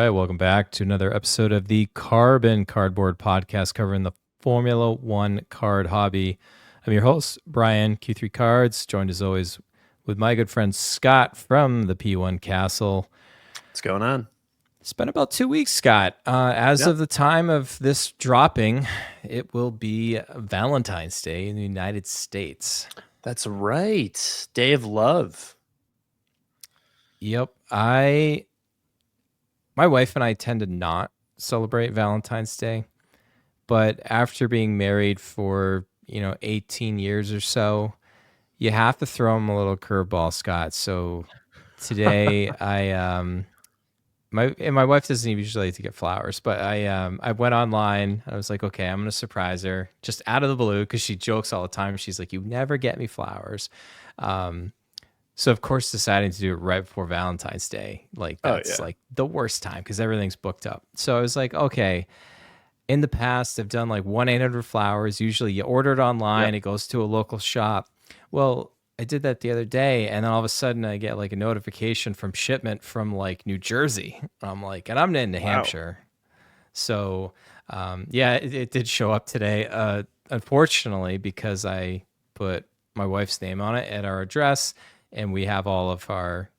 right, welcome back to another episode of the Carbon Cardboard Podcast covering the Formula One card hobby. I'm your host, Bryan, Q3 Cards, joined as always with my good friend Scott from the P1 Castle. What's going on? It's been about 2 weeks, Scott. As Yep. of the time of this dropping, it will be Valentine's Day in the United States. That's right. Day of Love. Yep. My wife and I tend to not celebrate Valentine's Day, but after being married for, 18 years or so, you have to throw them a little curveball, Scott. So today my wife doesn't usually like to get flowers, but I went online. I was like, okay, I'm going to surprise her just out of the blue because she jokes all the time. She's like, you never get me flowers. So of course, deciding to do it right before Valentine's Day, like that's like the worst time because everything's booked up. So I was like, okay. In the past, I've done like 1-800-Flowers. Usually, you order it online, It goes to a local shop. Well, I did that the other day, and then all of a sudden, I get like a notification from shipment from like New Jersey. I'm like, and I'm in New Hampshire, so it did show up today. Unfortunately, because I put my wife's name on it at our address, and we have all of our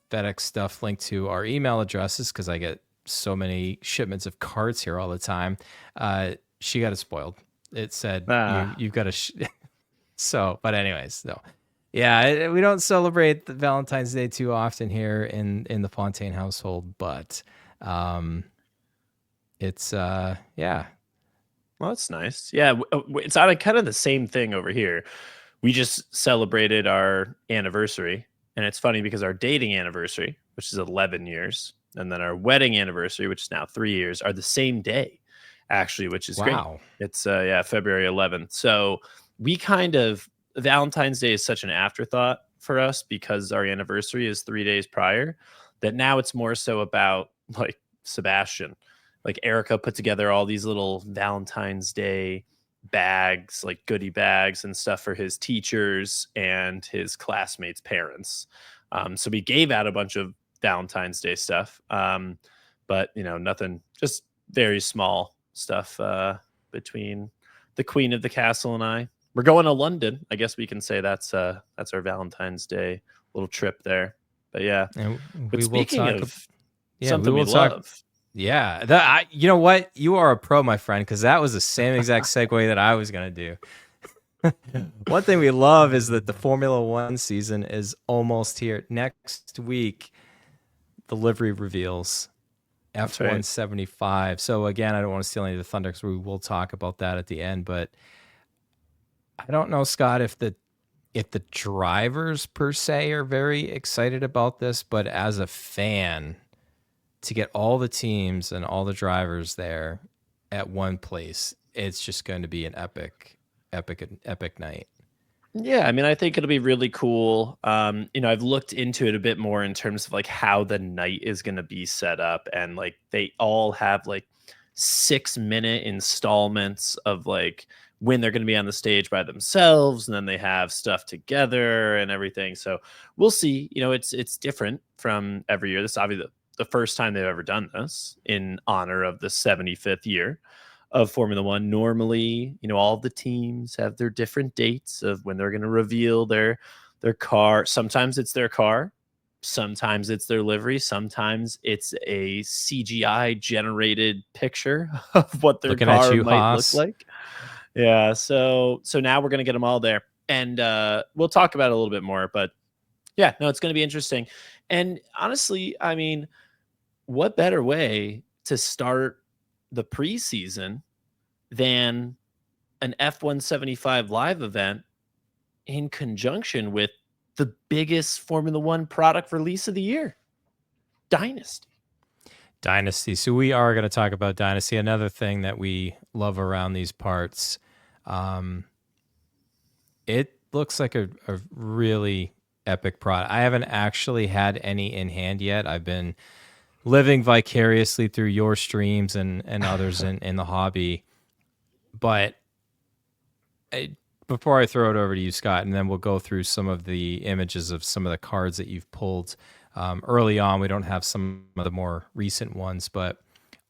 FedEx stuff linked to our email addresses because I get so many shipments of cards here all the time. She got it spoiled. It said you've got to. So, but anyways, no. Yeah, we don't celebrate the Valentine's Day too often here in the Fontaine household, but it's yeah. Well, that's nice. Yeah, it's on kind of the same thing over here. We just celebrated our anniversary, and it's funny because our dating anniversary, which is 11 years, and then our wedding anniversary, which is now 3 years, are the same day, actually, which is great. It's February 11th. So we kind of Valentine's Day is such an afterthought for us because our anniversary is 3 days prior that now it's more so about like Sebastian. Like Erica put together all these little Valentine's Day bags, like goodie bags and stuff for his teachers and his classmates' parents. So we gave out a bunch of Valentine's Day stuff, but nothing, just very small stuff between the Queen of the Castle and I. We're going to London. I guess we can say that's our Valentine's Day little trip there. But yeah, but speaking of something we love. Yeah, you know what? You are a pro, my friend, because that was the same exact segue that I was going to do. One thing we love is that the Formula One season is almost here. Next week, the livery reveals F175. So again, I don't want to steal any of the thunder because we will talk about that at the end. But I don't know, Scott, if the drivers per se are very excited about this, but as a fan, to get all the teams and all the drivers there at one place, it's just going to be an epic night. Yeah, I mean, I think it'll be really cool. I've looked into it a bit more in terms of like how the night is going to be set up, and like they all have like 6-minute installments of like when they're going to be on the stage by themselves, and then they have stuff together and everything. So we'll see. It's different from every year. This is obviously the first time they've ever done this in honor of the 75th year of Formula One. Normally, all the teams have their different dates of when they're going to reveal their car. Sometimes it's their car, sometimes it's their livery, sometimes it's a CGI generated picture of what their car might look like. Yeah, so now we're going to get them all there, and we'll talk about it a little bit more. But yeah, no, it's going to be interesting. And honestly, I mean, what better way to start the preseason than an F175 live event in conjunction with the biggest Formula One product release of the year, Dynasty. So we are going to talk about Dynasty. Another thing that we love around these parts. It looks like a really epic product. I haven't actually had any in hand yet. I've been living vicariously through your streams and others in the hobby. But before I throw it over to you, Scott, and then we'll go through some of the images of some of the cards that you've pulled. Early on, we don't have some of the more recent ones, but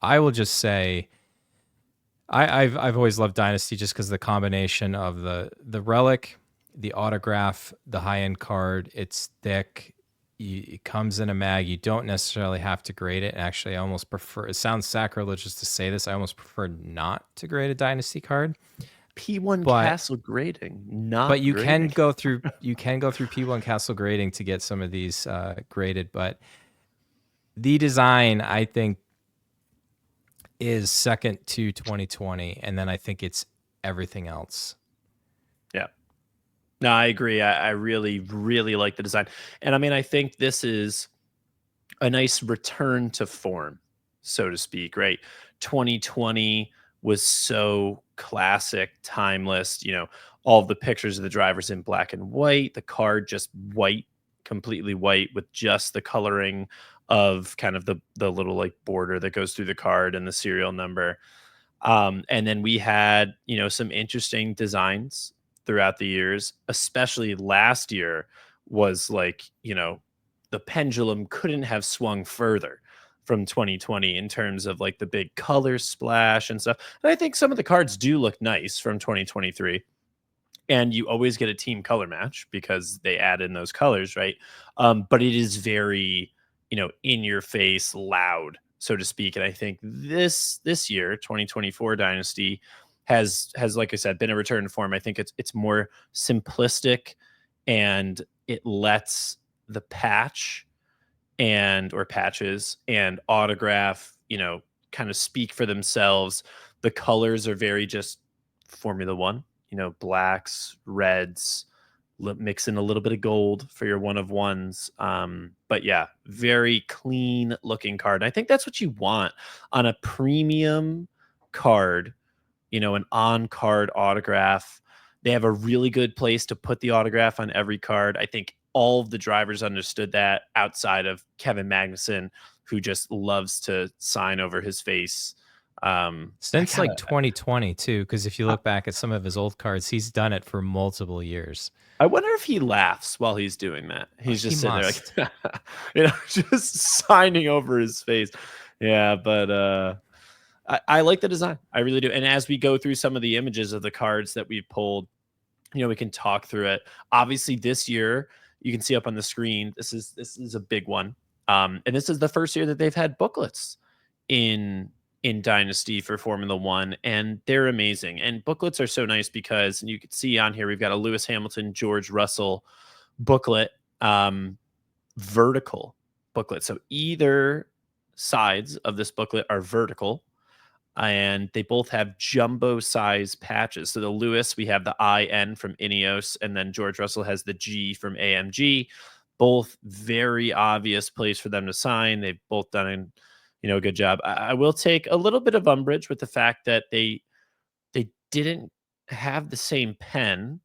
I will just say I've always loved Dynasty just because the combination of the relic, the autograph, the high end card. It's thick. It comes in a mag. You don't necessarily have to grade it. Actually, I almost prefer. It sounds sacrilegious to say this. I almost prefer not to grade a Dynasty card, P1 but Castle grading, but not you can grading. go through P1 Castle grading to get some of these graded. But the design, I think, is second to 2020, and then I think it's everything else. Yeah. No, I agree. I really, really like the design. And I mean, I think this is a nice return to form, so to speak, right? 2020 was so classic, timeless, all of the pictures of the drivers in black and white, the card just white, completely white with just the coloring of kind of the little like border that goes through the card and the serial number. And then we had, some interesting designs throughout the years, especially last year was like, the pendulum couldn't have swung further from 2020 in terms of like the big color splash and stuff. And I think some of the cards do look nice from 2023. And you always get a team color match because they add in those colors, right? But it is very, in your face, loud, so to speak. And I think this year, 2024 Dynasty, has like I said, been a return to form. I think it's more simplistic, and it lets the patch and or patches and autograph, kind of speak for themselves. The colors are very just Formula One, blacks, reds, mix in a little bit of gold for your one of ones. But yeah, very clean looking card. And I think that's what you want on a premium card, an on card autograph. They have a really good place to put the autograph on every card. I think all of the drivers understood that outside of Kevin Magnussen, who just loves to sign over his face. I Since like gotta, 2020 too, because if you I look back at some of his old cards, he's done it for multiple years. I wonder if he laughs while he's doing that. He's He just sitting there must. like, just signing over his face. Yeah, but I like the design. I really do. And as we go through some of the images of the cards that we pulled, we can talk through it. Obviously, this year you can see up on the screen. This is a big one, and this is the first year that they've had booklets in Dynasty for Formula One, and they're amazing. And booklets are so nice because you can see on here we've got a Lewis Hamilton, George Russell booklet, vertical booklet. So either sides of this booklet are vertical, and they both have jumbo size patches. So the Lewis, we have the IN from Ineos, and then George Russell has the G from AMG. Both very obvious place for them to sign. They've both done a good job. I will take a little bit of umbrage with the fact that they didn't have the same pen.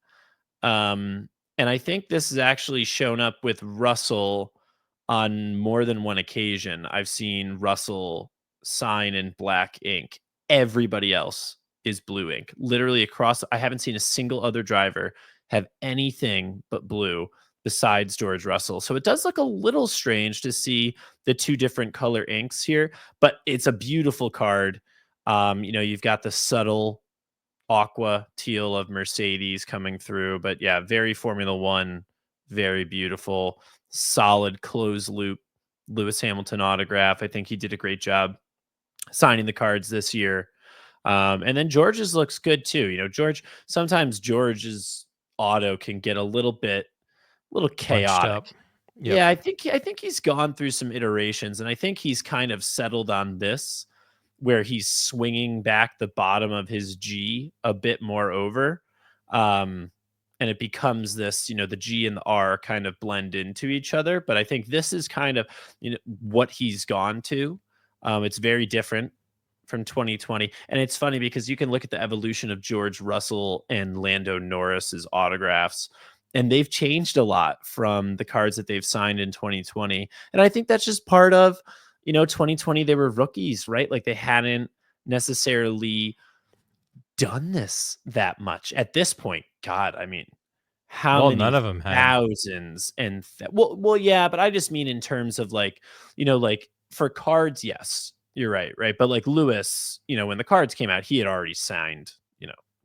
And I think this has actually shown up with Russell on more than one occasion. I've seen Russell sign in black ink. Everybody else is blue ink. Literally across, I haven't seen a single other driver have anything but blue besides George Russell. So it does look a little strange to see the two different color inks here, but it's a beautiful card. You've got the subtle aqua teal of Mercedes coming through, but yeah, very Formula One, very beautiful, solid closed loop Lewis Hamilton autograph. I think he did a great job signing the cards this year. And then George's looks good too. Sometimes George's auto can get a little Bunched up. chaotic. Yep. Yeah, I think he's gone through some iterations, and I think he's kind of settled on this, where he's swinging back the bottom of his G a bit more over, and it becomes this. The G and the R kind of blend into each other. But I think this is kind of what he's gone to. It's very different from 2020, and it's funny because you can look at the evolution of George Russell and Lando Norris's autographs, and they've changed a lot from the cards that they've signed in 2020. And I think that's just part of, 2020, they were rookies, right? Like they hadn't necessarily done this that much at this point. God, I mean, how Well, none many of them had. thousands and well, yeah, but I just mean in terms of like, like for cards, yes, you're right, right. But like Lewis, when the cards came out, he had already signed,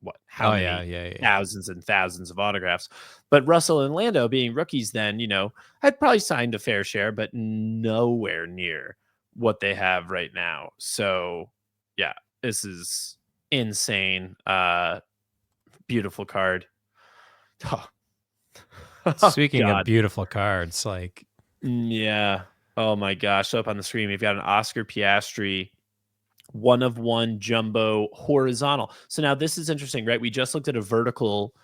what, how Oh yeah, many yeah, yeah. thousands and thousands of autographs. But Russell and Lando being rookies then, had probably signed a fair share, but nowhere near what they have right now. So yeah, this is insane. Beautiful card. Oh, Speaking of God. beautiful cards, like Yeah. Oh my gosh. So up on the screen, we've got an Oscar Piastri one of one jumbo horizontal. So now this is interesting, right? We just looked at a vertical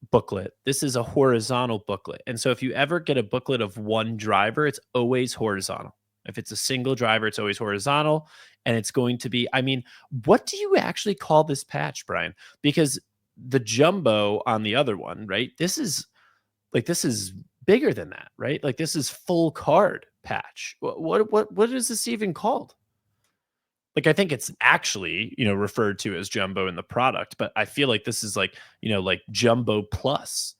booklet. This is a horizontal booklet. And so if you ever get a booklet of one driver, it's always horizontal. If it's a single driver, it's always horizontal. And it's going to be, I mean, what do you actually call this patch, Brian? Because the jumbo on the other one, right? This is bigger than that, right? Like this is full card patch. What is this even called? Like I think it's actually, referred to as jumbo in the product, but I feel like this is like, like jumbo plus.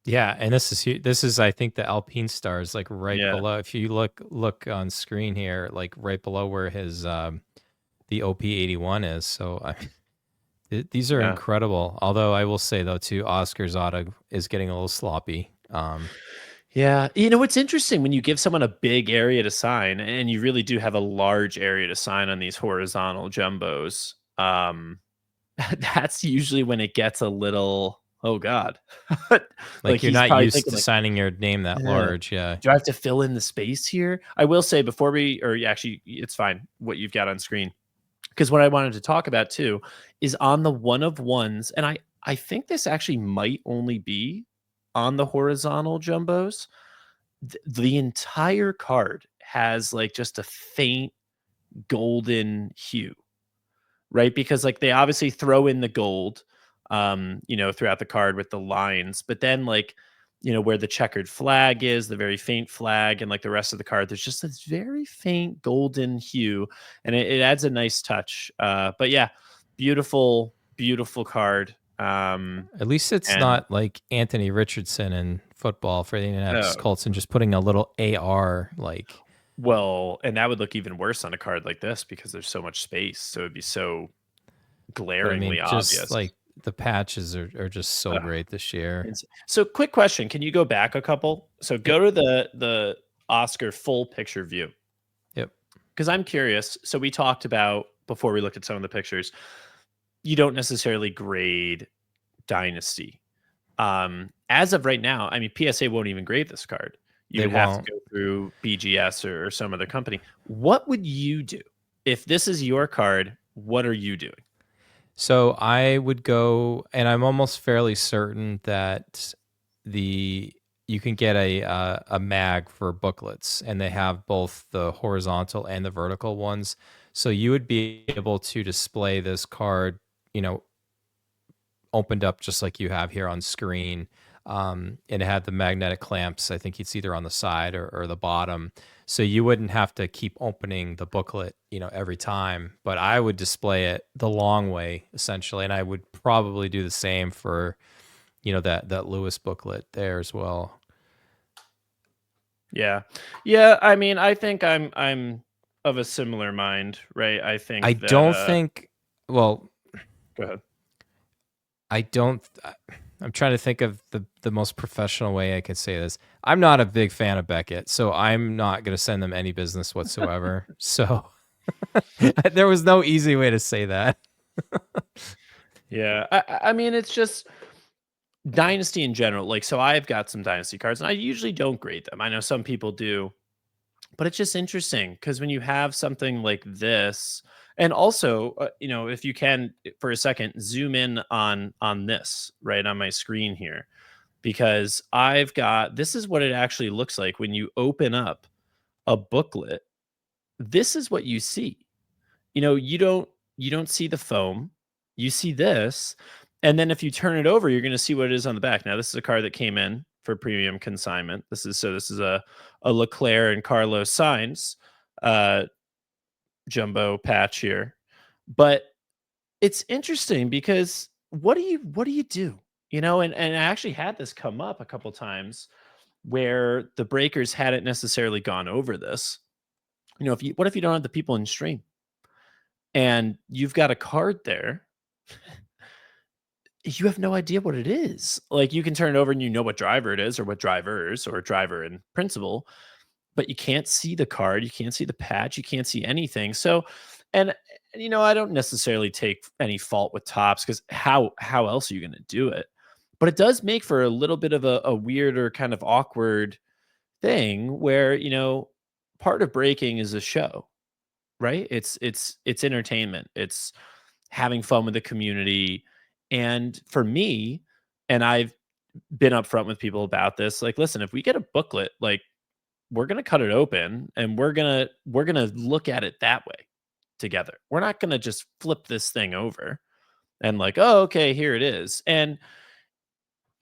yeah, and this is I think the Alpine stars like right Yeah. below. If you look on screen here, like right below where his the OP81 is. So these are Yeah. incredible. Although I will say though too, Oscar's auto is getting a little sloppy. Yeah. It's interesting when you give someone a big area to sign and you really do have a large area to sign on these horizontal jumbos. That's usually when it gets a little, oh God. Like Like you're he's not probably used thinking to like, signing your name that yeah. large. Yeah. Do I have to fill in the space here? I will say before yeah, actually, it's fine what you've got on screen. Because what I wanted to talk about too is on the one of ones, and I think this actually might only be on the horizontal jumbos. The entire card has like just a faint golden hue, right? Because like they obviously throw in the gold, throughout the card with the lines, but then like, where the checkered flag is, the very faint flag, and like the rest of the card, there's just this very faint golden hue, and it adds a nice touch. But yeah, beautiful, beautiful card. At least it's And not like Anthony Richardson in football for the Indianapolis oh, Colts and just putting a little AR like well, and that would look even worse on a card like this because there's so much space, so it'd be so but I mean glaringly just obvious. like the patches are just so great this year. So quick question, can you go back a couple? So Yep. go to the Oscar full picture view, Yep. because I'm curious. So we talked about before we looked at some of the pictures, you don't necessarily grade Dynasty. As of right now, I mean, PSA won't even grade this card. You They would have to won't. go through BGS or some other company. What would you do? If this is your card, what are you doing? So I would go, and I'm almost fairly certain that the you can get a mag for booklets, and they have both the horizontal and the vertical ones. So you would be able to display this card, you know, opened up just like you have here on screen. And it had the magnetic clamps. I think it's either on the side or the bottom. So you wouldn't have to keep opening the booklet, every time. But I would display it the long way, essentially. And I would probably do the same for, that Lewis booklet there as well. Yeah. Yeah, I mean, I think I'm of a similar mind, right? I I think that don't think, well, go ahead. I don't. I'm trying to think of the most professional way I could say this. I'm not a big fan of Beckett, so I'm not going to send them any business whatsoever. So there was no easy way to say that. Yeah. I mean, it's just Dynasty in general. Like, so I've got some Dynasty cards and I usually don't grade them. I know some people do, but it's just interesting because when you have something like this, and also, if you can for a second zoom in on this right on my screen here, because I've got this is what it actually looks like when you open up a booklet. This is what you see. You don't see the foam. You see this, and then if you turn it over, you're going to see what it is on the back. Now, this is a card that came in for premium consignment. This is a Leclerc and Carlos Sainz uh, jumbo patch here, but it's interesting because what do you do? and I actually had this come up a couple times where the breakers hadn't necessarily gone over this. If you what if you don't have the people in stream and you've got a card there, you have no idea what it is. Like, you can turn it over and you know what driver it is or what drivers or driver in principle, but you can't see the card, you can't see the patch, you can't see anything. So, and I don't necessarily take any fault with Tops because how else are you going to do it? But it does make for a little bit of a weird or kind of awkward thing where part of breaking is a show, right? It's entertainment. It's having fun with the community. And for me, and I've been upfront with people about this, like, listen, if we get a booklet, like, we're going to cut it open and we're going to look at it that way together. We're not going to just flip this thing over and like, oh, okay, here it is. And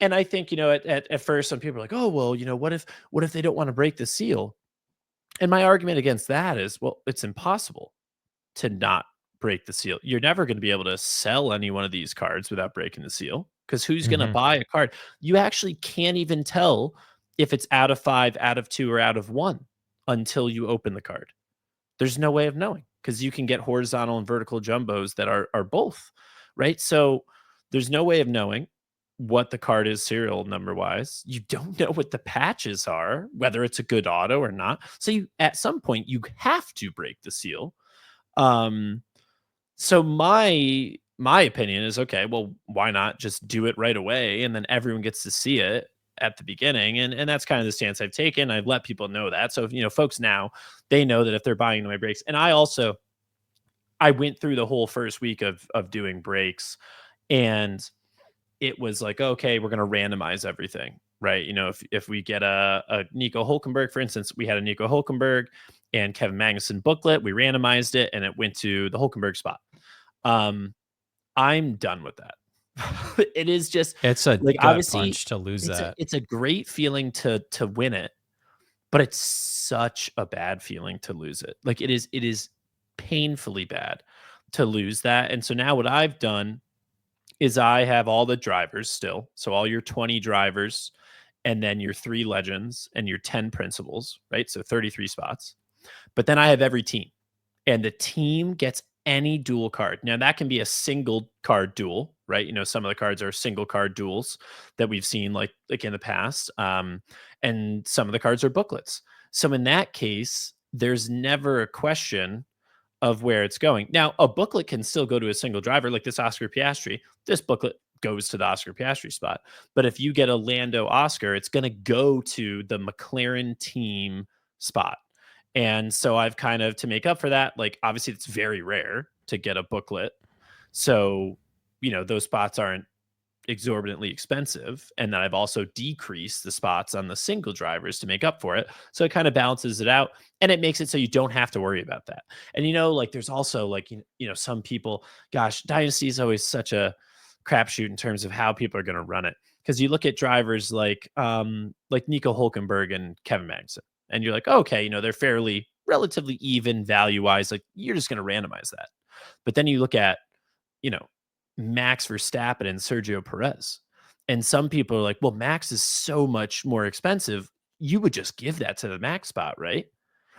I think, at first some people are like, oh, well, what if they don't want to break the seal? And my argument against that is, well, it's impossible to not break the seal. You're never going to be able to sell any one of these cards without breaking the seal, because who's going to Hmm. buy a card? You actually can't even tell if it's out of 5, out of 2, or out of 1 until you open the card. There's no way of knowing because you can get horizontal and vertical jumbos that are both, right? So there's no way of knowing what the card is serial number wise. You don't know what the patches are, whether it's a good auto or not. So at some point you have to break the seal. Um, so my opinion is, okay, well, why not just do it right away and then everyone gets to see it at the beginning? And that's kind of the stance I've taken. I've let people know that. So folks now, they know that if they're buying into my breaks. And I went through the whole first week of doing breaks, and it was like, okay, we're going to randomize everything, right? If we get a Nico Hulkenberg, for instance, we had a Nico Hulkenberg and Kevin Magnuson booklet, we randomized it and it went to the Hulkenberg spot. um I'm done with that. It is just It's a like, gut obviously punch to lose it's a that. it's a great feeling to win it, but it's such a bad feeling to lose it. Like, it is painfully bad to lose that. And so now what I've done is I have all the drivers still. So all your 20 drivers and then your 3 legends and your 10 principals, right? So 33 spots. But then I have every team, and the team gets any dual card. Now that can be a single card duel, right? Some of the cards are single card duels that we've seen like in the past. And some of the cards are booklets. So in that case, there's never a question of where it's going. Now, a booklet can still go to a single driver, like this Oscar Piastri. This booklet goes to the Oscar Piastri spot. But if you get a Lando Oscar, it's going to go to the McLaren team spot. And so I've kind of, to make up for that, like, obviously it's very rare to get a booklet. So, those spots aren't exorbitantly expensive. And then I've also decreased the spots on the single drivers to make up for it. So it kind of balances it out, and it makes it so you don't have to worry about that. And like, there's also, like, some people, gosh, Dynasty is always such a crapshoot in terms of how people are going to run it. Because you look at drivers like Nico Hulkenberg and Kevin Magnussen, and you're like, okay, they're fairly relatively even value wise. Like, you're just going to randomize that. But then you look at, you know, Max Verstappen and Sergio Perez. And some people are like, well, Max is so much more expensive. You would just give that to the Max spot, right?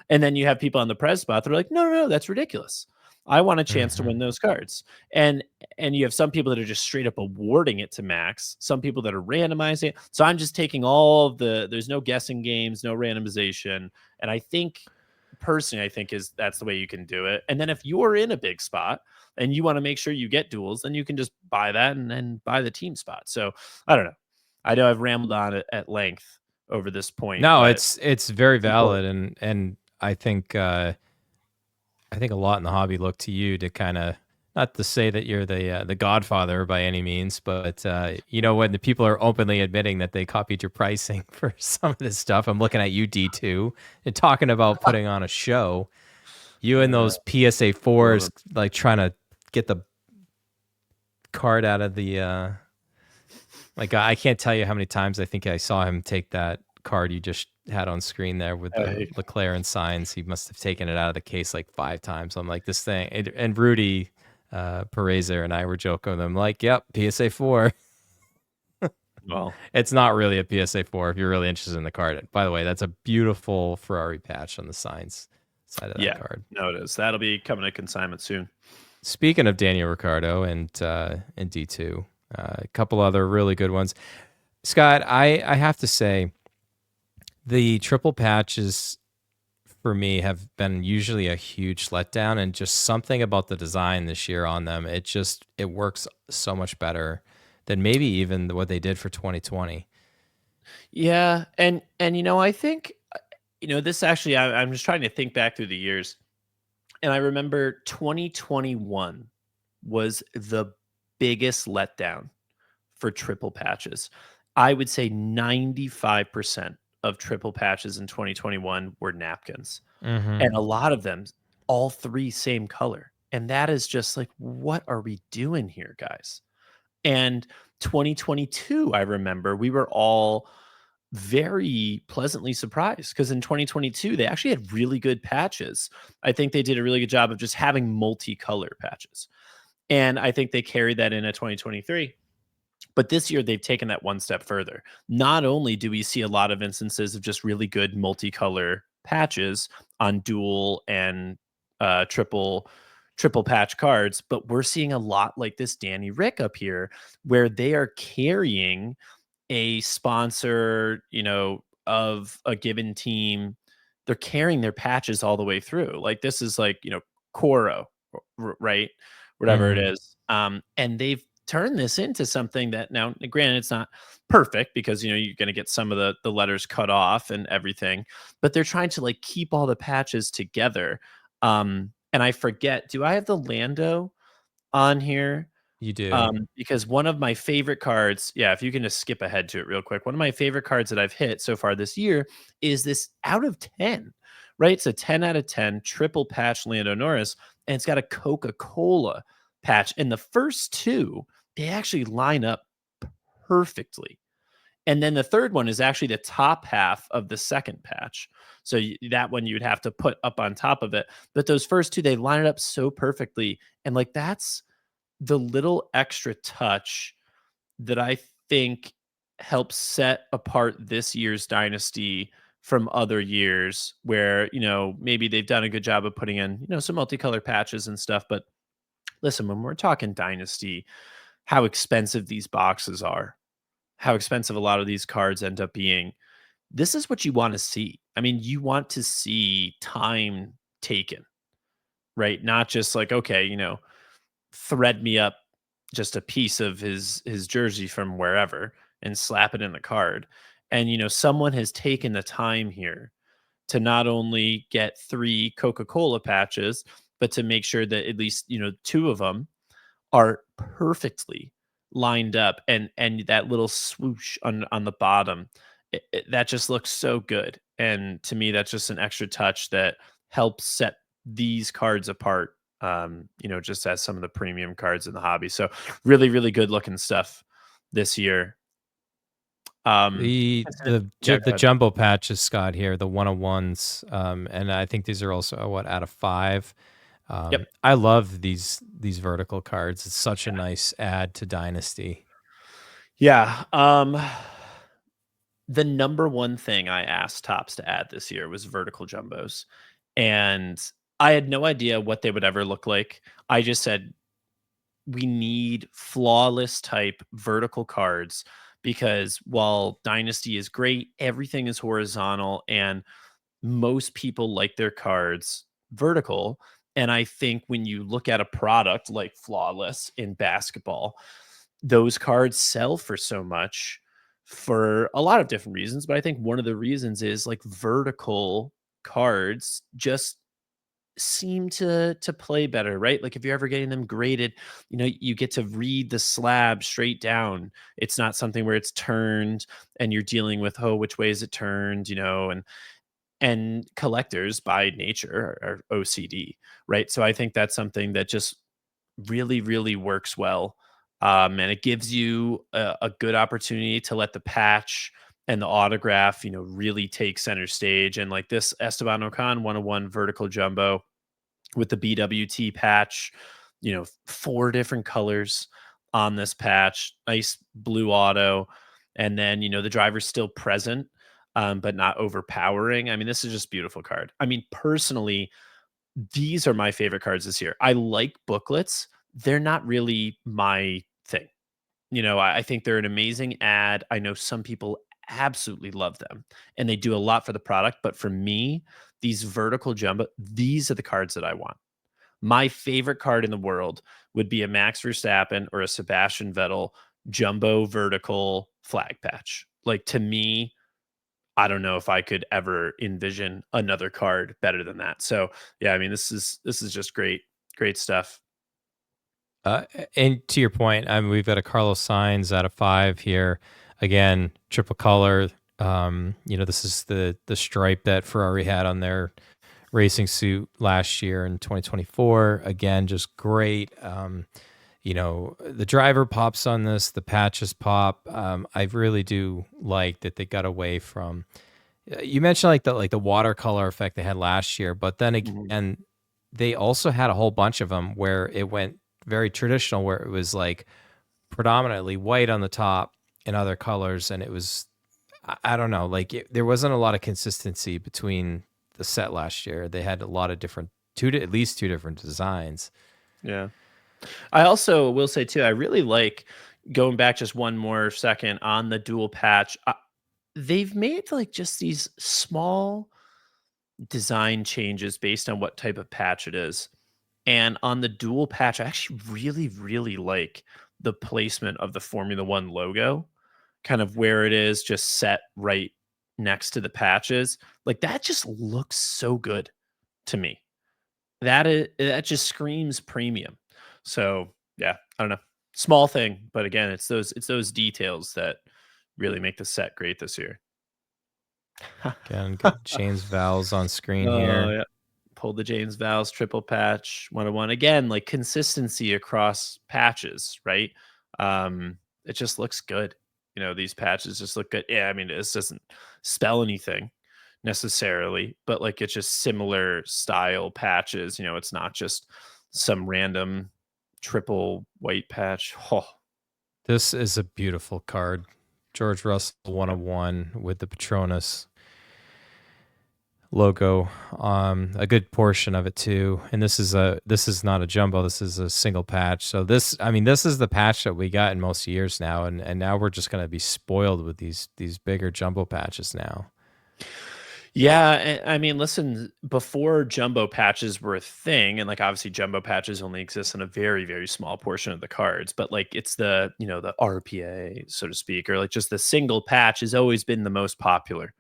And then you have people on the Perez spot that are like, no, no, no, that's ridiculous. I want a chance to Hmm. win those cards. And you have some people that are just straight up awarding it to Max, some people that are randomizing it. So I'm just taking all of there's no guessing games, no randomization. And I think, personally, I think is that's the way you can do it. And then if you're in a big spot and you want to make sure you get duels, then you can just buy that and then buy the team spot. So I don't know. I know I've rambled on it at length over this point, No, but it's very people, valid, and I think a lot in the hobby look to you to kind of, not to say that you're the godfather by any means, but when the people are openly admitting that they copied your pricing for some of this stuff. I'm looking at you, D2, and talking about putting on a show. You and uh, those PSA love fours, it. like trying to get the card out of the like, I can't tell you how many times I think I saw him take that card you just had on screen there with the Hey, Leclerc and signs. He must have taken it out of the case like 5 times. I'm like, this thing, and Rudy Pereza and I were joking with him, like, yep, PSA 4. Well, It's not really a PSA 4 if you're really interested in the card. By the way, that's a beautiful Ferrari patch on the signs side of that yeah, card. no, it is. That'll be coming to consignment soon. Speaking of Daniel Ricciardo and D2, a couple other really good ones. Scott, I have to say the triple patches for me have been usually a huge letdown, and just something about the design this year on them, it works so much better than maybe even what they did for 2020. Yeah, and I think this actually I'm just trying to think back through the years, and I remember 2021 was the biggest letdown for triple patches. I would say 95% of triple patches in 2021 were napkins, Mm-hmm. and a lot of them all three same color. And that is just like, what are we doing here, guys? And 2022, I remember we were all very pleasantly surprised because in 2022 they actually had really good patches. I think they did a really good job of just having multicolor patches. And I think they carried that into 2023. But this year they've taken that one step further. Not only do we see a lot of instances of just really good multicolor patches on dual and triple patch cards, but we're seeing a lot like this Danny Rick up here, where they are carrying a sponsor, of a given team. They're carrying their patches all the way through. Like this is like, Coro, right? Whatever it Mm-hmm. is. And they've turned this into something that now, granted, it's not perfect because you're going to get some of the letters cut off and everything, but they're trying to like keep all the patches together. And I forget, do I have the Lando on here? You do. Because one of my favorite cards, yeah, if you can just skip ahead to it real quick. One of my favorite cards that I've hit so far this year is this out of 10, right? It's a 10 out of 10 triple patch Lando Norris, and it's got a Coca-Cola patch. And the first two, they actually line up perfectly. And then the third one is actually the top half of the second patch. So that one you'd have to put up on top of it. But those first two, they line it up so perfectly. And like that's the little extra touch that I think helps set apart this year's dynasty from other years where, maybe they've done a good job of putting in, some multicolor patches and stuff. But listen, when we're talking dynasty, how expensive these boxes are, how expensive a lot of these cards end up being. This is what you want to see. I mean, you want to see time taken, right? Not just like, okay, thread me up just a piece of his jersey from wherever and slap it in the card. And someone has taken the time here to not only get 3 Coca-Cola patches, but to make sure that at least, 2 of them are perfectly lined up, and that little swoosh on the bottom, that just looks so good. And to me, that's just an extra touch that helps set these cards apart. Just as some of the premium cards in the hobby. So really, really good looking stuff this year. The That's it. the Yeah, ju- go the ahead. jumbo patches, Scott, here, the 101s, and I think these are also what, out of 5. Yep. I love these vertical cards. It's such a nice add to Dynasty. Yeah. The number one thing I asked Topps to add this year was vertical jumbos. And I had no idea what they would ever look like. I just said, we need flawless type vertical cards because while Dynasty is great, everything is horizontal and most people like their cards vertical. And I think when you look at a product like Flawless in basketball, those cards sell for so much for a lot of different reasons. But I think one of the reasons is like vertical cards just seem to play better, right? Like if you're ever getting them graded, you get to read the slab straight down. It's not something where it's turned and you're dealing with, oh, which way is it turned, and collectors by nature are OCD, right? So I think that's something that just really, really works well. And it gives you a good opportunity to let the patch and the autograph, really take center stage. And like this Esteban Ocon 101 vertical jumbo with the BWT patch, 4 different colors on this patch, nice blue auto. and then the driver's still present, but not overpowering. I mean, this is just beautiful card. I mean, personally, these are my favorite cards this year. I like booklets. They're not really my thing. I think they're an amazing ad. I know some people absolutely love them and they do a lot for the product. But for me, these vertical jumbo, these are the cards that I want. My favorite card in the world would be a Max Verstappen or a Sebastian Vettel jumbo vertical flag patch. Like, to me, I don't know if I could ever envision another card better than that. So yeah, I mean, this is just great stuff. And to your point, I mean, we've got a Carlos Sainz out of 5 here. Again, triple color. This is the stripe that Ferrari had on their racing suit last year in 2024. Again, just great. The driver pops on this, the patches pop. I really do like that they got away from. You mentioned like the watercolor effect they had last year, but then Mhm. again, they also had a whole bunch of them where it went very traditional, where it was like predominantly white on the top and other colors, and it was I don't know, like there wasn't a lot of consistency between the set last year. They had a lot of different at least two different designs. Yeah. I also will say too, I really like, going back just one more second on the dual patch. They've made like just these small design changes based on what type of patch it is. And on the dual patch, I actually really like the placement of the Formula One logo, kind of where it is just set right next to the patches. Like, that just looks so good to me. That just screams premium. So yeah, I don't know. Small thing, but again, it's those details that really make the set great this year. Again, got James Vowles on screen Oh here. yeah. Pulled the James Vowles triple patch 101. Again, like consistency across patches, right? It just looks good. These patches just look good. Yeah, I mean, this doesn't spell anything necessarily, but like it's just similar style patches. It's not just some random triple white patch. Oh, This is a beautiful card. George Russell yeah. 101 with the Patronus logo, a good portion of it too. And this is not a jumbo, this is a single patch. So this is the patch that we got in most years now, and now we're just going to be spoiled with these bigger jumbo patches now. Yeah, I mean, listen, before jumbo patches were a thing, and like obviously jumbo patches only exist in a very small portion of the cards, but like it's the RPA, so to speak, or like just the single patch has always been the most popular.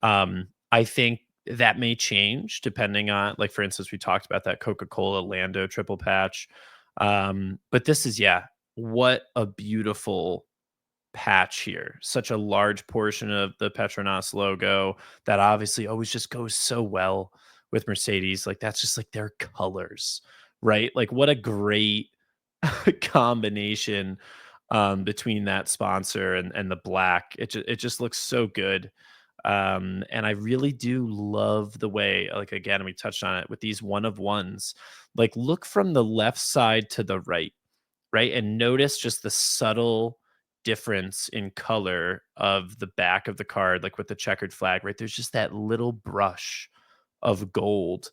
I think that may change depending on, like, for instance, we talked about that Coca-Cola Lando triple patch. But this is, yeah, what a beautiful patch here. Such a large portion of the Petronas logo that obviously always just goes so well with Mercedes. Like, that's just like their colors, right? Like, what a great combination between that sponsor and the black. It just looks so good. And I really do love the way, like, again, we touched on it with these one of ones. Like, look from the left side to the right? And notice just the subtle difference in color of the back of the card, like with the checkered flag, right? There's just that little brush of gold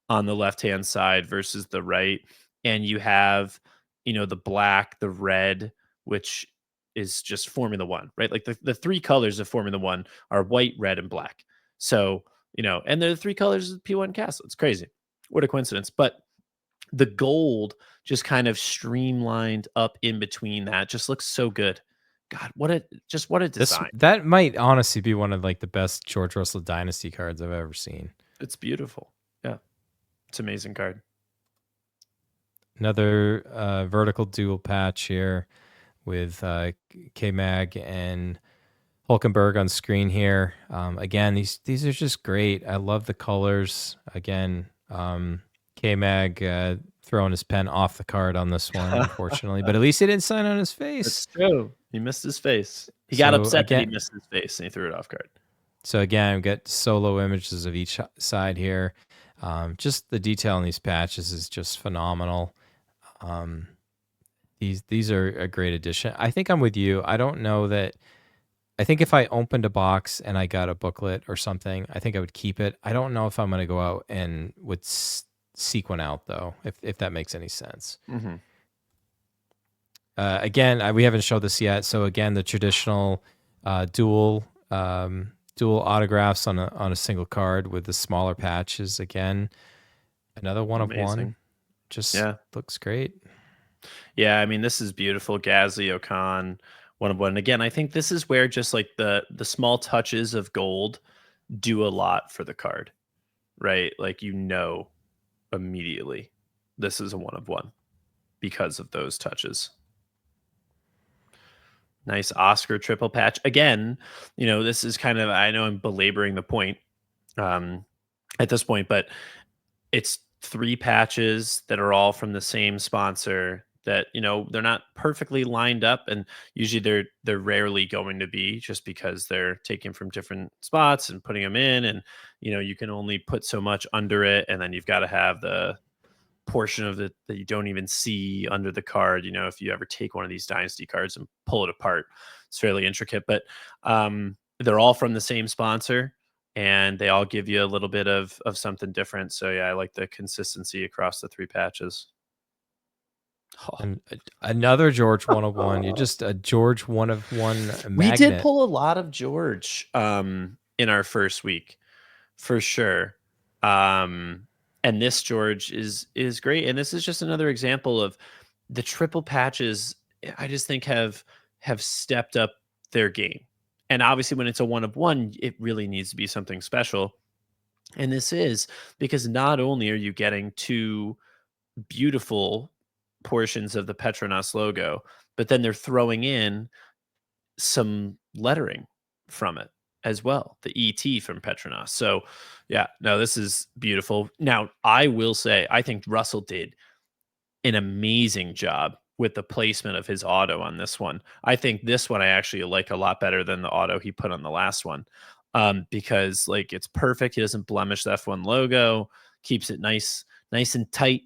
on the left hand side versus the right. And you have, the black, the red, which is just Formula One, right? Like the three colors of Formula One are white, red, and black. So, and they're the three colors of P1 Castle. It's crazy. What a coincidence. But the gold just kind of streamlined up in between that just looks so good. God, what a This design. that might honestly be one of like the best George Russell Dynasty cards I've ever seen. It's beautiful. Yeah. It's an amazing card. Another vertical dual patch here with K Mag and Hulkenberg on screen here. Again, these are just great. I love the colors. Again, K Mag throwing his pen off the card on this one, unfortunately, but at least he didn't sign on his face. That's true. He missed his face. He got So upset that he again, missed his face and he threw it off guard. we get solo images of each side here. Just the detail in these patches is just phenomenal. Um, these are a great addition. I think I'm with you. I don't know that I think if I opened a box and I got a booklet or something, I think I would keep it. I don't know if I'm going to go out and would seek one out though, if that makes any sense. Mm-hmm. Again, we haven't showed this yet. So again, the traditional dual autographs on a single card with the smaller patches. Again, another one of one. Amazing. Just Yeah. looks great. Yeah, I mean, this is beautiful. Gasly, Ocon, one of one. Again, I think this is where just like the small touches of gold do a lot for the card, right? Like immediately this is a one of one because of those touches. Nice Oscar triple patch. Again, this is kind of, I know I'm belaboring the point at this point, but it's 3 patches that are all from the same sponsor that, they're not perfectly lined up, and usually they're rarely going to be, just because they're taken from different spots and putting them in, and you can only put so much under it, and then you've got to have the portion of it that you don't even see under the card. If you ever take one of these dynasty cards and pull it apart, it's fairly intricate, but they're all from the same sponsor, and they all give you a little bit of something different. So yeah, I like the consistency across the 3 patches. Oh. And another George 101. You're just a George 101 magnet. We did pull a lot of George in our first week, for sure. And this George is great. And this is just another example of the triple patches. I just think have stepped up their game. And obviously, when it's a one of one, it really needs to be something special. And this is because not only are you getting 2 beautiful portions of the Petronas logo, but then they're throwing in some lettering from it as well, the ET from Petronas. So yeah, no, this is beautiful. Now, I will say, I think Russell did an amazing job with the placement of his auto on this one. I think this one I actually like a lot better than the auto he put on the last one, because like it's perfect. He doesn't blemish the F1 logo, keeps it nice and tight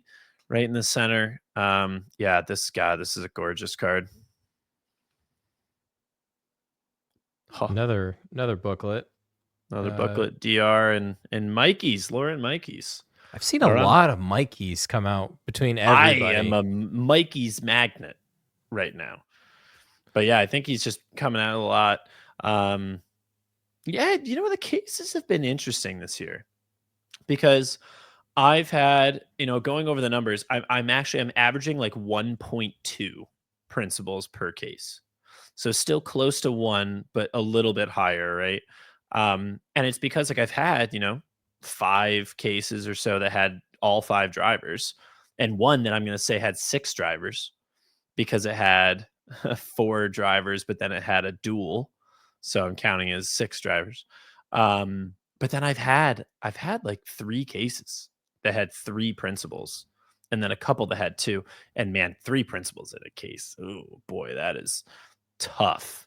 right in the center. Yeah, this is a gorgeous card. Oh. Another booklet. Another booklet, DR and Mikey's, Laurent Mikey's. I've seen a lot of Mikey's come out between everybody. I am a Mikey's magnet right now. But yeah, I think he's just coming out a lot. Yeah, the cases have been interesting this year, because I've had, going over the numbers, I'm averaging like 1.2 principles per case. So still close to 1, but a little bit higher, right? And it's because like I've had, 5 cases or so that had all 5 drivers, and one that I'm going to say had 6 drivers, because it had 4 drivers, but then it had a dual. So I'm counting as 6 drivers. But then I've had like 3 cases that had 3 principals, and then a couple that had 2. And man, 3 principals in a case. Oh boy, that is tough.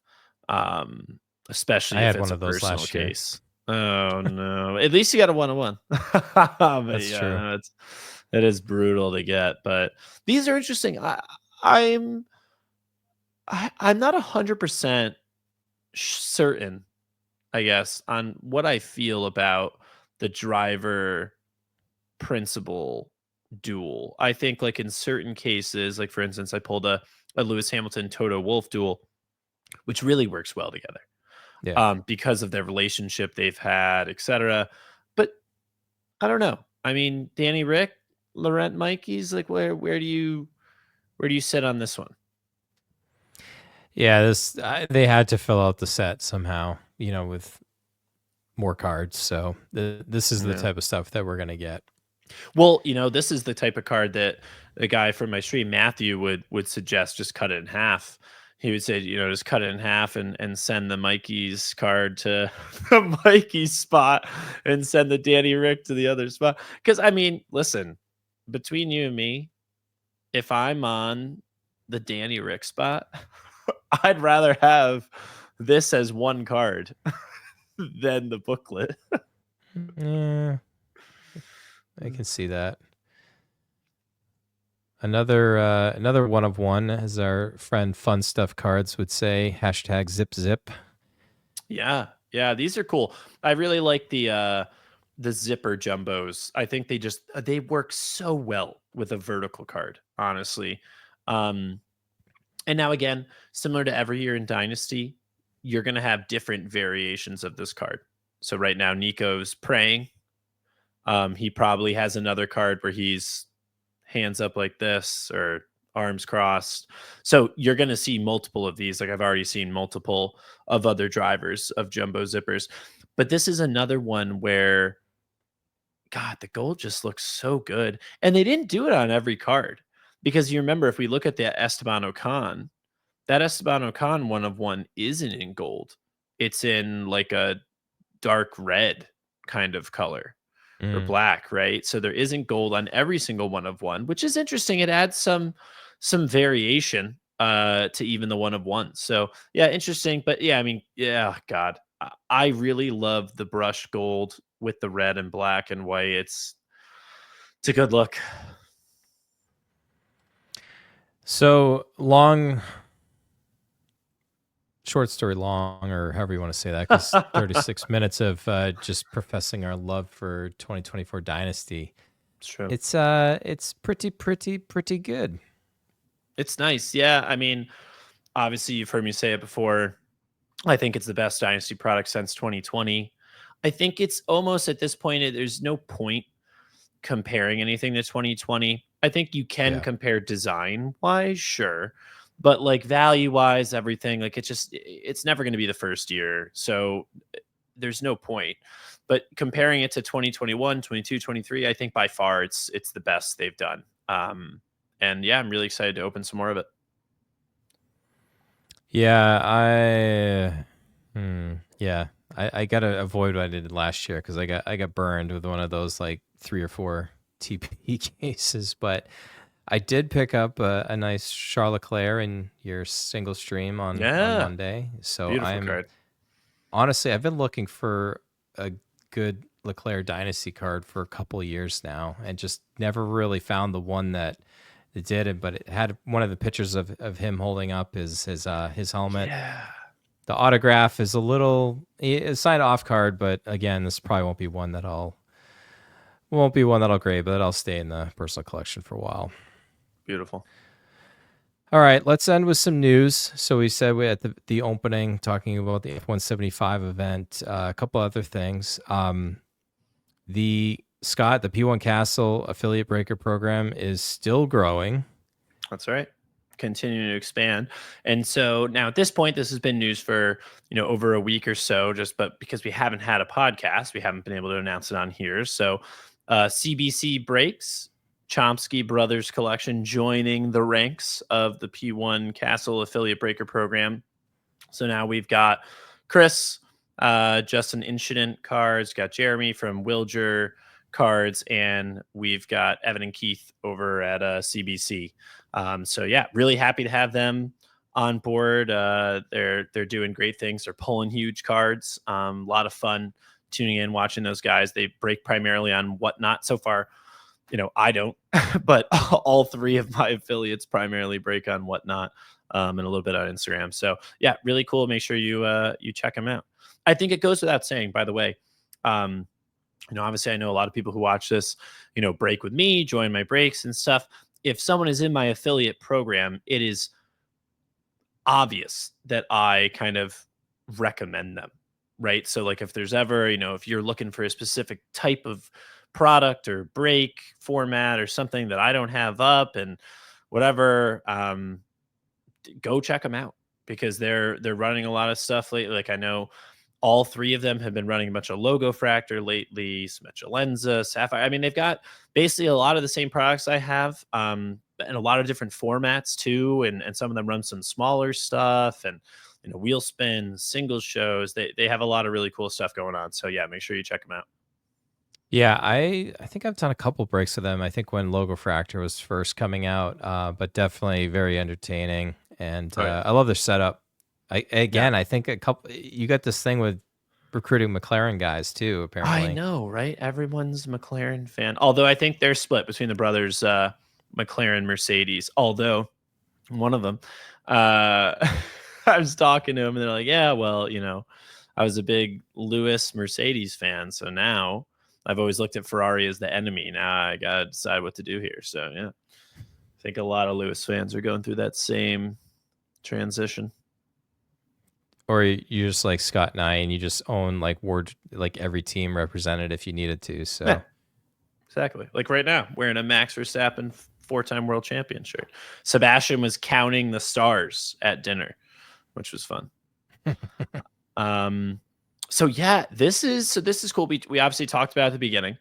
Especially if it's a personal case. Oh no! At least you got a 1-on-1. That's true. No, it is brutal to get, but these are interesting. I'm not 100% certain, I guess, on what I feel about the driver principal duel. I think like in certain cases, like for instance, I pulled a Lewis Hamilton Toto Wolff duel, which really works well together. Yeah. Because of their relationship they've had, etc. But I don't know. I mean, Danny Rick, Laurent Mikey's, like where do you sit on this one? Yeah, they had to fill out the set somehow, with more cards. So this is the type of stuff that we're gonna get. Well, this is the type of card that the guy from my stream, Matthew, would suggest just cut it in half. He would say, just cut it in half and send the Mikey's card to the Mikey's spot and send the Danny Rick to the other spot. Because, I mean, listen, between you and me, if I'm on the Danny Rick spot, I'd rather have this as one card than the booklet. Yeah, I can see that. Another one of one, as our friend Fun Stuff Cards would say, #ZipZip. Yeah, yeah, these are cool. I really like the zipper jumbos. I think they work so well with a vertical card, honestly. Um, and now again, similar to every year in Dynasty, you're gonna have different variations of this card. So right now, Nico's praying. He probably has another card where he's hands up like this or arms crossed. So you're going to see multiple of these. Like I've already seen multiple of other drivers of jumbo zippers. But this is another one where, God, the gold just looks so good. And they didn't do it on every card because you remember, if we look at the Esteban Ocon, that Esteban Ocon one of one isn't in gold. It's in like a dark red kind of color or Mm. black, right? So there isn't gold on every single one of one, which is interesting. It adds some variation to even the one of one. So yeah, interesting. But yeah, I mean, yeah, God, I really love the brushed gold with the red and black and white. It's a good look. So long, short story long, or however you want to say that, because 36 minutes of just professing our love for 2024 Dynasty. It's true. It's pretty good. It's nice. Yeah. I mean, obviously you've heard me say it before. I think it's the best Dynasty product since 2020. I think it's almost at this point, there's no point comparing anything to 2020. I think you can Yeah. compare design wise, sure. But like value wise, everything, like it's never going to be the first year. So there's no point. But comparing it to 2021, 22, 23, I think by far it's the best they've done. And yeah, I'm really excited to open some more of it. Yeah, yeah, I gotta avoid what I did last year because I got burned with one of those like 3 or 4 TP cases. But I did pick up a nice Charles Leclerc in your single stream on Yeah. Monday. So Beautiful I'm card. honestly, I've been looking for a good Leclerc Dynasty card for a couple of years now, and just never really found the one that did it. But it had one of the pictures of him holding up his helmet. Yeah. The autograph is a little it's signed off card, but again, this probably won't be one that'll grade, but I'll stay in the personal collection for a while. Beautiful. All right, let's end with some news. So we said we at the opening talking about the F175 event, a couple other things. The P1 Castle affiliate breaker program is still growing. That's right. Continuing to expand. And so now at this point, this has been news for, over a week or so, but because we haven't had a podcast, we haven't been able to announce it on here. So CBC breaks, Chomsky Brothers collection joining the ranks of the P1 Castle affiliate breaker program. So now we've got Chris, Justin Incident cards, got Jeremy from Wilger cards, and we've got Evan and Keith over at CBC. So yeah, really happy to have them on board. They're doing great things. They're pulling huge cards. A lot of fun tuning in, watching those guys. They break primarily on Whatnot. So far, I don't, but all three of my affiliates primarily break on Whatnot, and a little bit on Instagram. So yeah, really cool. Make sure you check them out. I think it goes without saying, by the way, obviously I know a lot of people who watch this, break with me, join my breaks and stuff. If someone is in my affiliate program, it is obvious that I kind of recommend them, right? So like if there's ever, if you're looking for a specific type of product or break format or something that I don't have up and whatever, go check them out because they're running a lot of stuff lately. Like I know all three of them have been running a bunch of Logo Fractor lately, Smechalenza, Sapphire. I mean, they've got basically a lot of the same products I have, and a lot of different formats too. And some of them run some smaller stuff and wheel spins, single shows. They have a lot of really cool stuff going on. So yeah, make sure you check them out. Yeah, I think I've done a couple breaks of them. I think when Logo Fractor was first coming out, but definitely very entertaining. And Oh yeah. I love their setup. Yeah. I think you got this thing with recruiting McLaren guys too, I apparently. know, right? Everyone's a McLaren fan. Although I think they're split between the brothers, McLaren, Mercedes. Although one of them, I was talking to him and they're like, yeah, well, I was a big Lewis Mercedes fan, so now I've always looked at Ferrari as the enemy. Now I gotta decide what to do here. So yeah, I think a lot of Lewis fans are going through that same transition. Or you just like Scott and I, and you just own like every team represented if you needed to. So Yeah, exactly. Like right now, wearing a Max Verstappen 4-time world champion shirt. Sebastian was counting the stars at dinner, which was fun. So yeah, this is cool. We obviously talked about it at the beginning,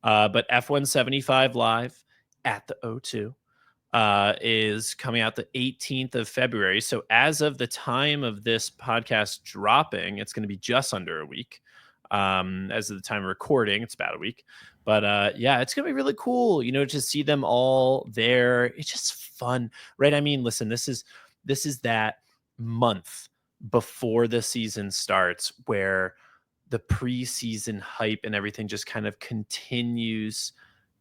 but F175 Live at the O2 is coming out the 18th of February. So as of the time of this podcast dropping, it's going to be just under a week. As of the time of recording, it's about a week. But yeah, it's going to be really cool, to see them all there. It's just fun, right? I mean, listen, this is that month before the season starts where the preseason hype and everything just kind of continues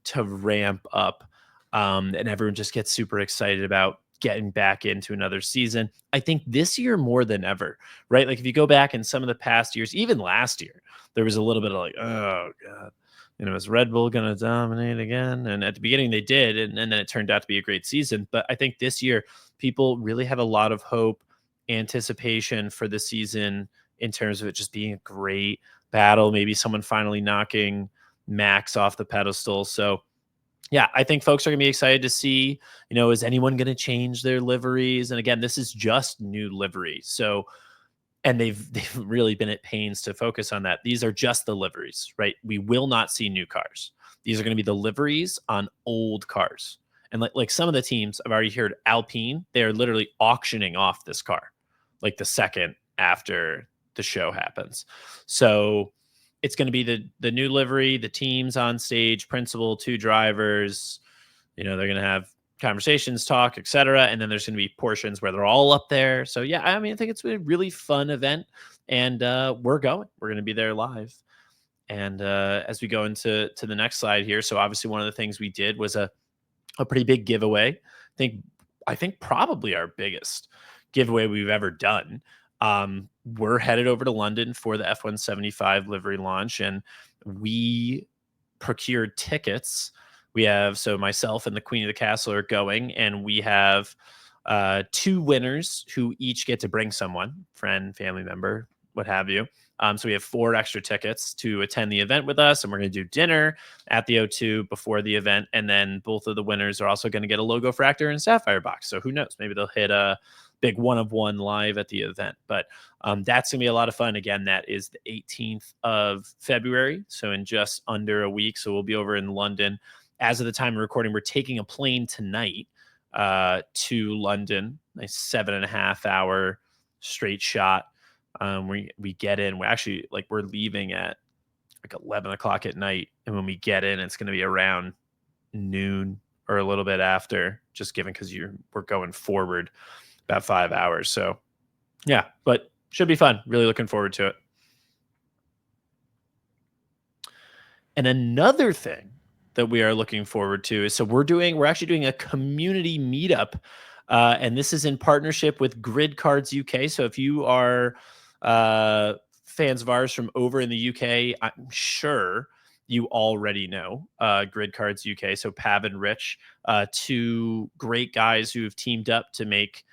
to ramp up. And everyone just gets super excited about getting back into another season. I think this year more than ever, right? Like if you go back in some of the past years, even last year, there was a little bit of like, oh God, is Red Bull going to dominate again? And at the beginning they did, and then it turned out to be a great season. But I think this year people really have a lot of hope, anticipation for the season in terms of it just being a great battle, maybe someone finally knocking Max off the pedestal. So yeah, I think folks are going to be excited to see, is anyone going to change their liveries? And again, this is just new livery. So, and they've really been at pains to focus on that. These are just the liveries, right? We will not see new cars. These are going to be the liveries on old cars. And like some of the teams, I've already heard Alpine, they're literally auctioning off this car, like the second after the show happens. So it's going to be the new livery, the teams on stage, principal, 2 drivers. They're going to have conversations, talk, etc. And then there's going to be portions where they're all up there. So yeah, I mean, I think it's a really fun event, and we're going to be there live. And as we go into the next slide here, so obviously one of the things we did was a pretty big giveaway. I think probably our biggest giveaway we've ever done. We're headed over to London for the F175 livery launch, and we procured tickets. So myself and the Queen of the Castle are going, and we have 2 winners who each get to bring someone, friend, family member, what have you. So we have 4 extra tickets to attend the event with us, and we're going to do dinner at the O2 before the event. And then both of the winners are also going to get a Logo Fractor and Sapphire box. So who knows? Maybe they'll hit a big 1-of-1 live at the event. But that's going to be a lot of fun. Again, that is the 18th of February. So in just under a week. So we'll be over in London. As of the time of recording, we're taking a plane tonight to London, a 7.5-hour straight shot. We get in, we're leaving at like 11 o'clock at night. And when we get in, it's going to be around noon or a little bit after, just given because we're going forward about 5 hours. So yeah, but should be fun. Really looking forward to it. And another thing that we are looking forward to is, so we're actually doing a community meetup. And this is in partnership with Grid Cards UK. So if you are fans of ours from over in the UK, I'm sure you already know Grid Cards UK. So Pav and Rich, 2 great guys who have teamed up to make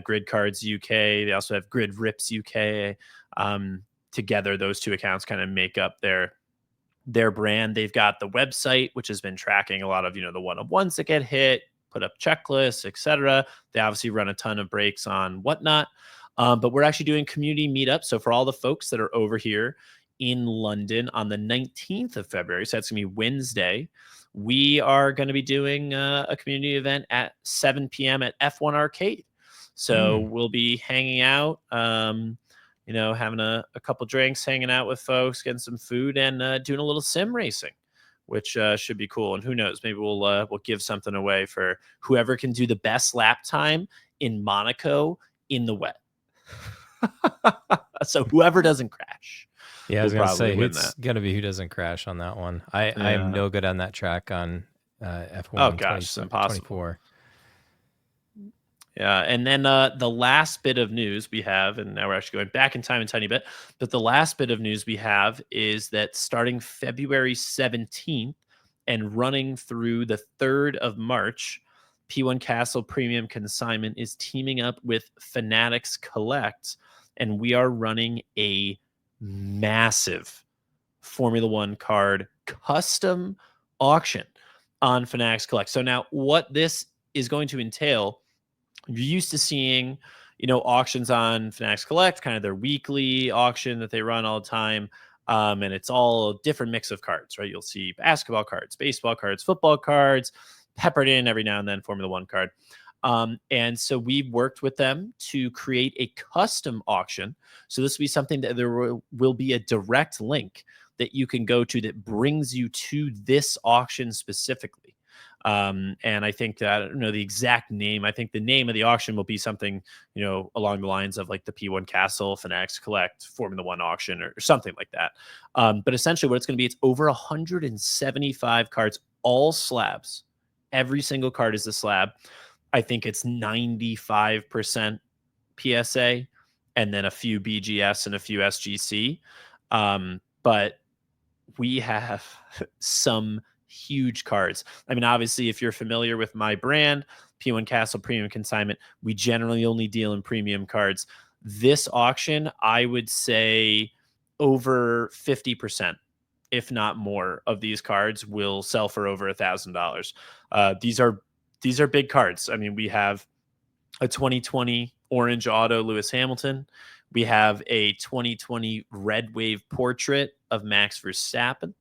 Grid Cards UK. They also have Grid Rips UK. Together, those 2 accounts kind of make up their brand. They've got the website, which has been tracking a lot of, the 1-of-1s that get hit, put up checklists, etc. They obviously run a ton of breaks on whatnot. But we're actually doing community meetup. So for all the folks that are over here in London on the 19th of February, so that's going to be Wednesday, we are going to be doing a community event at 7 p.m. at F1 Arcade. So we'll be hanging out, having a couple drinks, hanging out with folks, getting some food, and doing a little sim racing, which should be cool. And who knows, maybe we'll give something away for whoever can do the best lap time in Monaco in the wet. So whoever doesn't crash. Yeah, I was going to say, it's going to be who doesn't crash on that one. I am no good on that track on F1. Oh gosh, it's impossible. 24. Yeah, and then the last bit of news we have, and now we're actually going back in time a tiny bit, but the last bit of news we have is that starting February 17th and running through the 3rd of March, P1 Castle Premium Consignment is teaming up with Fanatics Collect, and we are running a massive Formula One card custom auction on Fanatics Collect. So now what this is going to entail, you're used to seeing, auctions on Fanatics Collect, kind of their weekly auction that they run all the time. And it's all a different mix of cards, right? You'll see basketball cards, baseball cards, football cards, peppered in every now and then Formula One card. And so we've worked with them to create a custom auction. So this will be something that there will be a direct link that you can go to that brings you to this auction specifically. And I think that, I don't know the exact name. I think the name of the auction will be something, along the lines of like the P1 Castle, Fanatics Collect, Formula One auction, or something like that. But essentially, what it's going to be, it's over 175 cards, all slabs. Every single card is a slab. I think it's 95% PSA, and then a few BGS and a few SGC. But we have some huge cards. I mean, obviously, if you're familiar with my brand, P1 Castle Premium Consignment, we generally only deal in premium cards. This auction, I would say over 50%, if not more, of these cards will sell for over $1,000. These are big cards. I mean, we have a 2020 orange auto Lewis Hamilton. We have a 2020 red wave portrait of Max Verstappen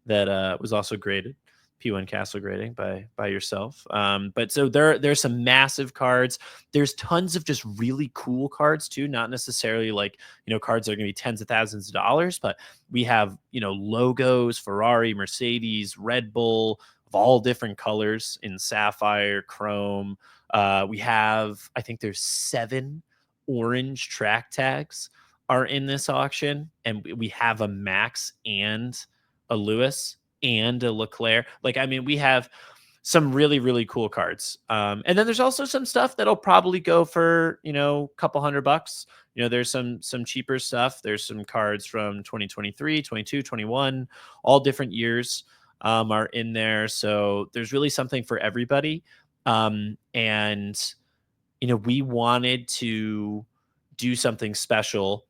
that was also graded, P1 Castle grading by yourself. But so there's some massive cards. There's tons of just really cool cards too, not necessarily like, cards that are going to be tens of thousands of dollars, but we have, logos, Ferrari, Mercedes, Red Bull of all different colors in sapphire, chrome. We have, I think there's 7 orange track tags are in this auction, and we have a Max and a Lewis and a Leclerc. Like, I mean, we have some really, really cool cards. And then there's also some stuff that'll probably go for, a couple $100. There's some cheaper stuff. There's some cards from 2023, 22, 21, all different years are in there. So there's really something for everybody. And we wanted to do something special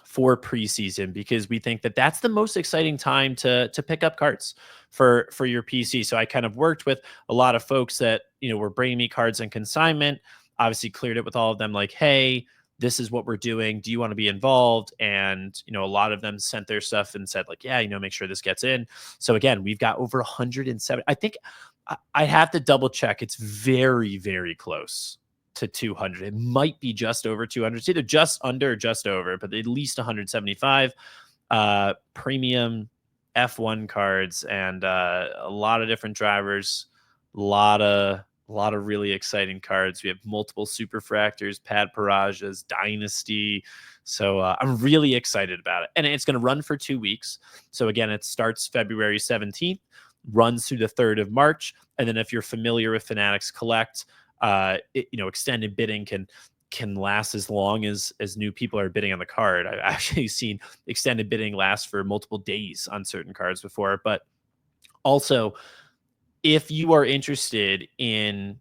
for preseason because we think that that's the most exciting time to pick up cards for your PC. So I kind of worked with a lot of folks that, were bringing me cards in consignment, obviously cleared it with all of them like, hey, this is what we're doing. Do you want to be involved? And, a lot of them sent their stuff and said like, yeah, make sure this gets in. So again, we've got over 107. I think I have to double check. It's very, very close to 200. It might be just over 200. It's either just under or just over, but at least 175 premium F1 cards and a lot of different drivers, a lot of really exciting cards. We have multiple superfractors, pad parages, dynasty. So I'm really excited about it. And it's going to run for 2 weeks. So again, it starts February 17th, runs through the 3rd of March. And then if you're familiar with Fanatics Collect, extended bidding can last as long as new people are bidding on the card. I've actually seen extended bidding last for multiple days on certain cards before. But also, if you are interested in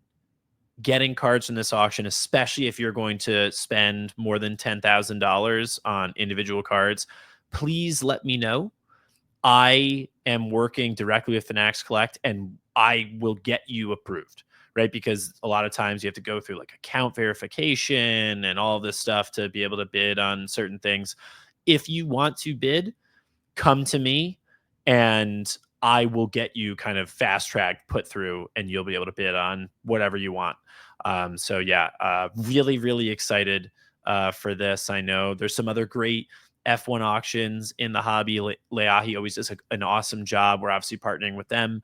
getting cards from this auction, especially if you're going to spend more than $10,000 on individual cards, please let me know. I am working directly with Fanatics Collect, and I will get you approved. Right? Because a lot of times you have to go through like account verification and all this stuff to be able to bid on certain things. If you want to bid, come to me and I will get you kind of fast track put through and you'll be able to bid on whatever you want. So yeah, really, really excited for this. I know there's some other great F1 auctions in the hobby. Leahi always does an awesome job. We're obviously partnering with them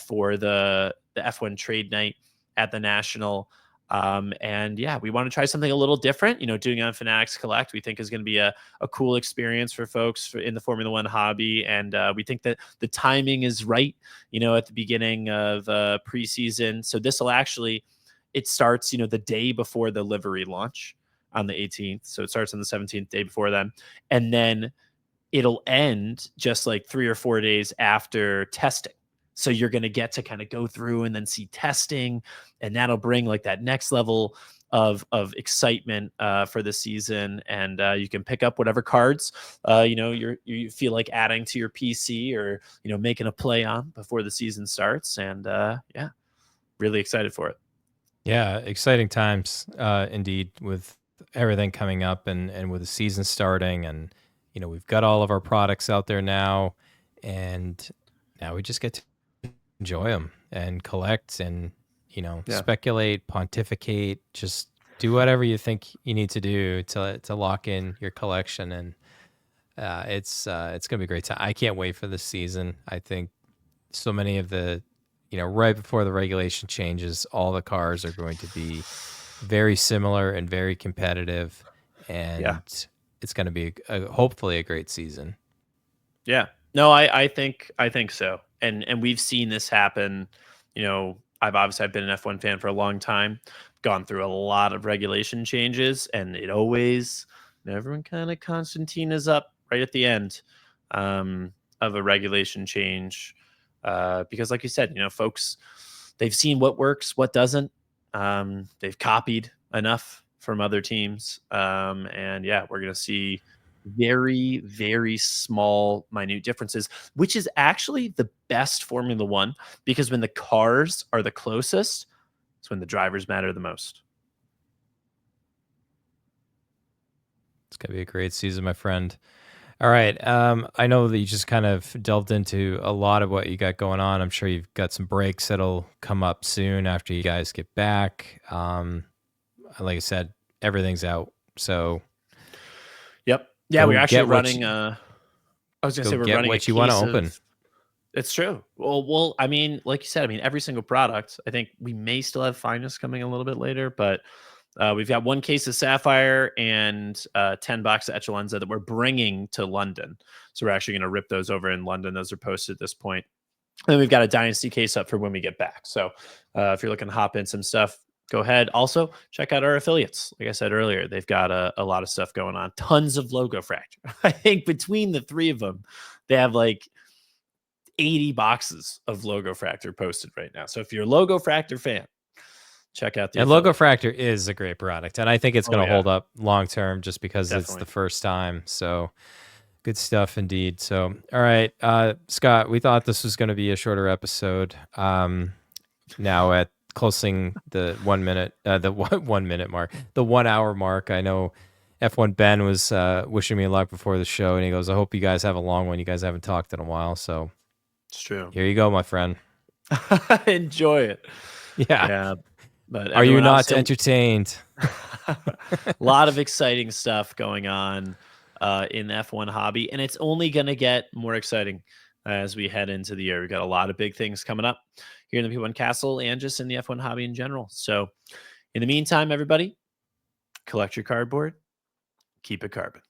for the F1 trade night at the National. And yeah, we want to try something a little different, doing it on Fanatics Collect, we think is going to be a cool experience for folks in the Formula One hobby. And we think that the timing is right, at the beginning of preseason. So this will actually, it starts, you know, the day before the livery launch on the 18th. So it starts on the 17th, day before then. And then it'll end just like 3 or 4 days after testing. So you're going to get to kind of go through and then see testing, and that'll bring like that next level of excitement for the season. And you can pick up whatever cards you know you feel like adding to your PC, or you know, making a play on before the season starts. And yeah, really excited for it. Yeah, exciting times indeed, with everything coming up, and with the season starting, and we've got all of our products out there now, and now we just get to enjoy them and collect, and Yeah. speculate, pontificate, just do whatever you think you need to do to lock in your collection. And it's gonna be a great time. I can't wait for this season. I think so many of the right before the regulation changes, all the cars are going to be very similar and very competitive, and Yeah. it's going to be hopefully a great season. Yeah. No, I think so. And we've seen this happen. You know, I've been an F1 fan for a long time, gone through a lot of regulation changes, and it always, everyone kind of Constantine is up right at the end of a regulation change. Because like you said, you know, folks, they've seen what works, what doesn't. They've copied enough from other teams. And yeah, we're gonna see very, very small, minute differences, which is actually the best Formula One, because when the cars are the closest, it's when the drivers matter the most. It's going to be a great season, my friend. All right. I know that you just kind of delved into a lot of what you got going on. I'm sure you've got some breaks that'll come up soon after you guys get back. Like I said, everything's out. So Yep. Yeah, go we're actually get what running. you, I was gonna go say we're get running a what you want to case open. of. It's true. Well, I mean, like you said, I mean, every single product. I think we may still have finest coming a little bit later, but we've got one case of Sapphire and 10 box of Echelenza that we're bringing to London. So we're actually going to rip those over in London. Those are posted at this point. And then we've got a Dynasty case up for when we get back. So if you're looking to hop in some stuff, go ahead. Also, check out our affiliates. Like I said earlier, they've got a lot of stuff going on. Tons of logo fracture. I think between the three of them, they have like 80 boxes of Logo Fractor posted right now. So if you're a Logo Fractor fan, check out the And Logo affiliate. Fractor is a great product, and I think it's Oh going to yeah, hold up long term just because it's definitely. the first time. So good stuff indeed. So all right, Scott, we thought this was going to be a shorter episode. Now at closing the 1 minute, the 1 minute mark, the 1 hour mark. I know F1 Ben was wishing me luck before the show, and he goes, "I hope you guys have a long one. You guys haven't talked in a while, so It's true. here you go, my friend." Enjoy it. Yeah. Yeah, but Are you everyone not obviously entertained? a lot of exciting stuff going on in F1 hobby, and it's only going to get more exciting as we head into the year. We've got a lot of big things coming up here in the P1 Castle and just in the F1 hobby in general. So in the meantime, everybody, collect your cardboard, keep it carbon.